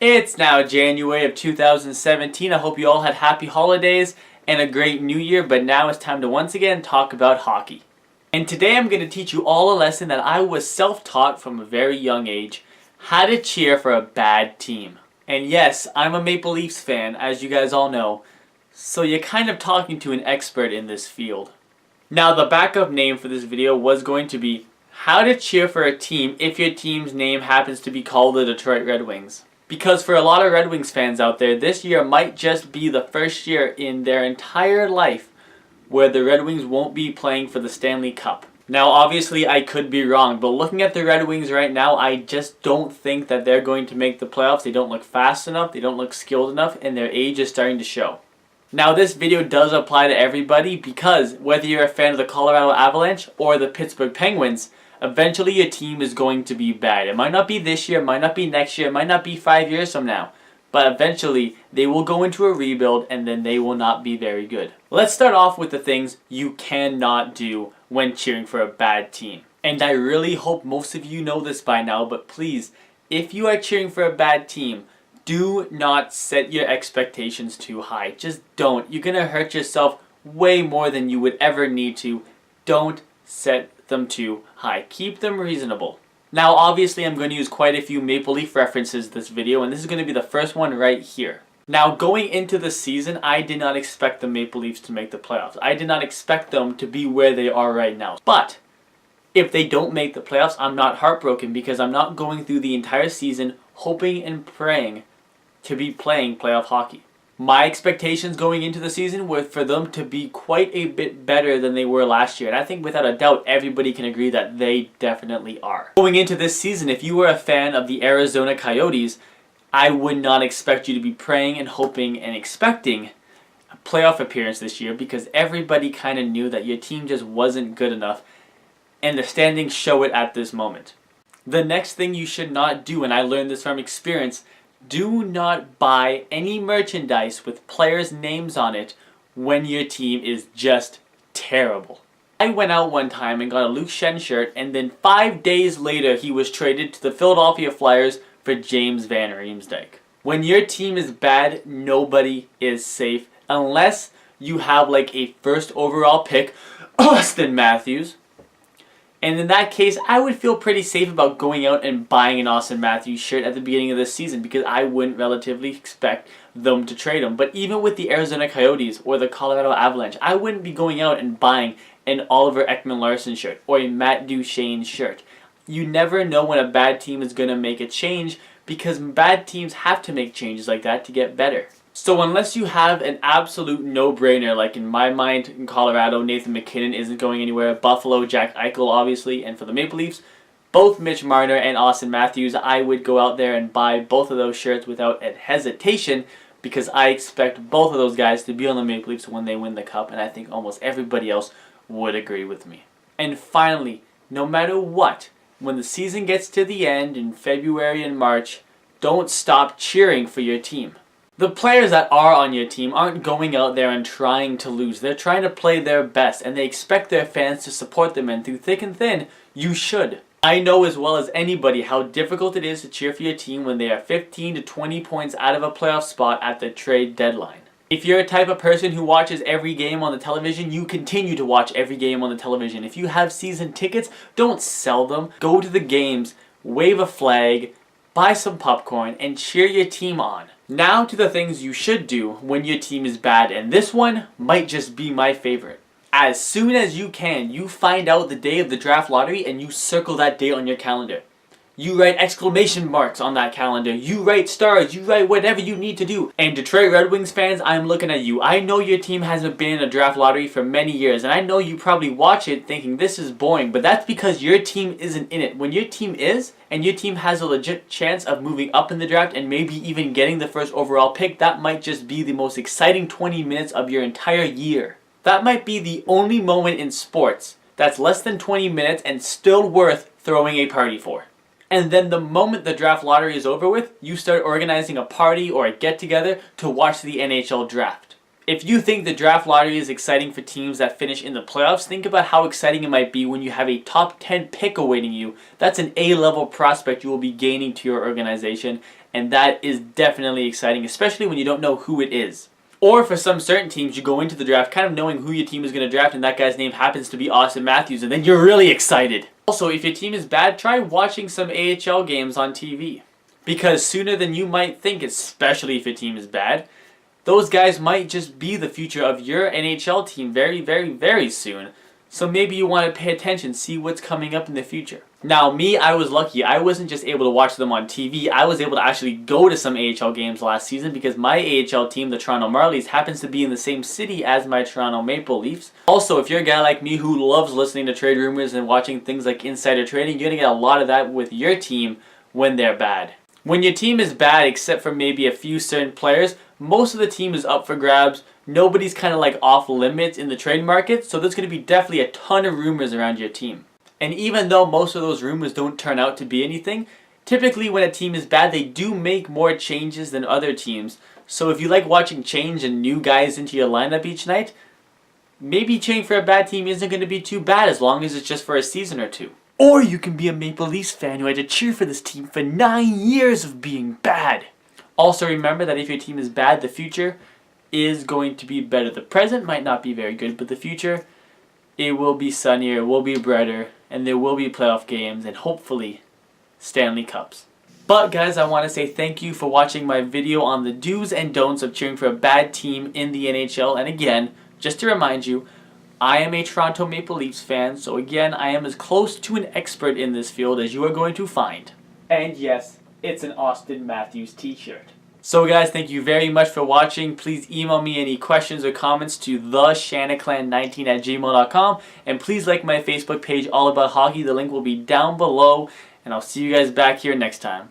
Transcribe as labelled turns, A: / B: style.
A: It's now January of 2017. I hope you all had happy holidays and a great new year, but now it's time to once again talk about hockey. And today I'm going to teach you all a lesson that I was self-taught from a very young age, how to cheer for a bad team. And yes, I'm a Maple Leafs fan, as you guys all know, so you're kind of talking to an expert in this field. Now the backup name for this video was going to be how to cheer for a team if your team's name happens to be called the Detroit Red Wings. Because for a lot of Red Wings fans out there, this year might just be the first year in their entire life where the Red Wings won't be playing for the Stanley Cup. Now obviously I could be wrong, but looking at the Red Wings right now, I just don't think that they're going to make the playoffs. They don't look fast enough, they don't look skilled enough, and their age is starting to show. Now this video does apply to everybody because whether you're a fan of the Colorado Avalanche or the Pittsburgh Penguins, eventually your team is going to be bad. It might not be this year, it might not be next year, it might not be 5 years from now. But eventually they will go into a rebuild and then they will not be very good. Let's start off with the things you cannot do when cheering for a bad team. And I really hope most of you know this by now, but please, if you are cheering for a bad team, do not set your expectations too high. Just don't. You're going to hurt yourself way more than you would ever need to. Don't set them too high. Keep them reasonable. Now obviously I'm going to use quite a few Maple Leaf references this video, and this is going to be the first one right here. Now going into the season, I did not expect the Maple Leafs to make the playoffs. I did not expect them to be where they are right now. But if they don't make the playoffs, I'm not heartbroken because I'm not going through the entire season hoping and praying to be playing playoff hockey. My expectations going into the season were for them to be quite a bit better than they were last year. And I think without a doubt, everybody can agree that they definitely are. Going into this season, if you were a fan of the Arizona Coyotes, I would not expect you to be praying and hoping and expecting a playoff appearance this year because everybody kind of knew that your team just wasn't good enough. And the standings show it at this moment. The next thing you should not do, and I learned this from experience, do not buy any merchandise with players' names on it when your team is just terrible. I went out one time and got a Luke Schenn shirt, and then 5 days later he was traded to the Philadelphia Flyers for James Van Riemsdyk. When your team is bad, nobody is safe unless you have like a first overall pick, Austin Matthews. And in that case, I would feel pretty safe about going out and buying an Austin Matthews shirt at the beginning of the season because I wouldn't relatively expect them to trade him. But even with the Arizona Coyotes or the Colorado Avalanche, I wouldn't be going out and buying an Oliver Ekman-Larsson shirt or a Matt Duchene shirt. You never know when a bad team is going to make a change because bad teams have to make changes like that to get better. So unless you have an absolute no-brainer, like in my mind in Colorado, Nathan MacKinnon isn't going anywhere, Buffalo, Jack Eichel obviously, and for the Maple Leafs, both Mitch Marner and Austin Matthews, I would go out there and buy both of those shirts without a hesitation because I expect both of those guys to be on the Maple Leafs when they win the Cup, and I think almost everybody else would agree with me. And finally, no matter what, when the season gets to the end in February and March, don't stop cheering for your team. The players that are on your team aren't going out there and trying to lose. They're trying to play their best, and they expect their fans to support them, and through thick and thin, you should. I know as well as anybody how difficult it is to cheer for your team when they are 15 to 20 points out of a playoff spot at the trade deadline. If you're a type of person who watches every game on the television, you continue to watch every game on the television. If you have season tickets, don't sell them. Go to the games, wave a flag, buy some popcorn, and cheer your team on. Now to the things you should do when your team is bad, and this one might just be my favorite. As soon as you can, you find out the day of the draft lottery and you circle that date on your calendar. You write exclamation marks on that calendar. You write stars. You write whatever you need to do. And Detroit Red Wings fans, I'm looking at you. I know your team hasn't been in a draft lottery for many years, and I know you probably watch it thinking this is boring, but that's because your team isn't in it. When your team is, and your team has a legit chance of moving up in the draft and maybe even getting the first overall pick, that might just be the most exciting 20 minutes of your entire year. That might be the only moment in sports that's less than 20 minutes and still worth throwing a party for. And then the moment the draft lottery is over with, you start organizing a party or a get-together to watch the NHL draft. If you think the draft lottery is exciting for teams that finish in the playoffs, think about how exciting it might be when you have a top 10 pick awaiting you. That's an A-level prospect you will be gaining to your organization, and that is definitely exciting, especially when you don't know who it is. Or for some certain teams, you go into the draft kind of knowing who your team is going to draft, and that guy's name happens to be Austin Matthews, and then you're really excited. Also, if your team is bad, try watching some AHL games on TV. Because sooner than you might think, especially if your team is bad, those guys might just be the future of your NHL team very, very, very soon. So maybe you want to pay attention, see what's coming up in the future. Now me, I was lucky. I wasn't just able to watch them on TV. I was able to actually go to some AHL games last season because my AHL team, the Toronto Marlies, happens to be in the same city as my Toronto Maple Leafs. Also, if you're a guy like me who loves listening to trade rumors and watching things like insider trading, you're going to get a lot of that with your team when they're bad. When your team is bad, except for maybe a few certain players, most of the team is up for grabs. Nobody's kind of like off limits in the trade market, so there's going to be definitely a ton of rumors around your team. And even though most of those rumors don't turn out to be anything, typically when a team is bad, they do make more changes than other teams. So if you like watching change and new guys into your lineup each night, maybe cheering for a bad team isn't going to be too bad as long as it's just for a season or two. Or you can be a Maple Leafs fan who had to cheer for this team for 9 years of being bad. Also remember that if your team is bad, the future is going to be better. The present might not be very good, but the future, it will be sunnier, it will be brighter, and there will be playoff games and hopefully Stanley Cups. But guys, I want to say thank you for watching my video on the do's and don'ts of cheering for a bad team in the NHL. And again, just to remind you, I am a Toronto Maple Leafs fan, so again, I am as close to an expert in this field as you are going to find. And yes, it's an Austin Matthews t-shirt. So guys, thank you very much for watching. Please email me any questions or comments to theshanaclan19@gmail.com. And please like my Facebook page, All About Hockey. The link will be down below. And I'll see you guys back here next time.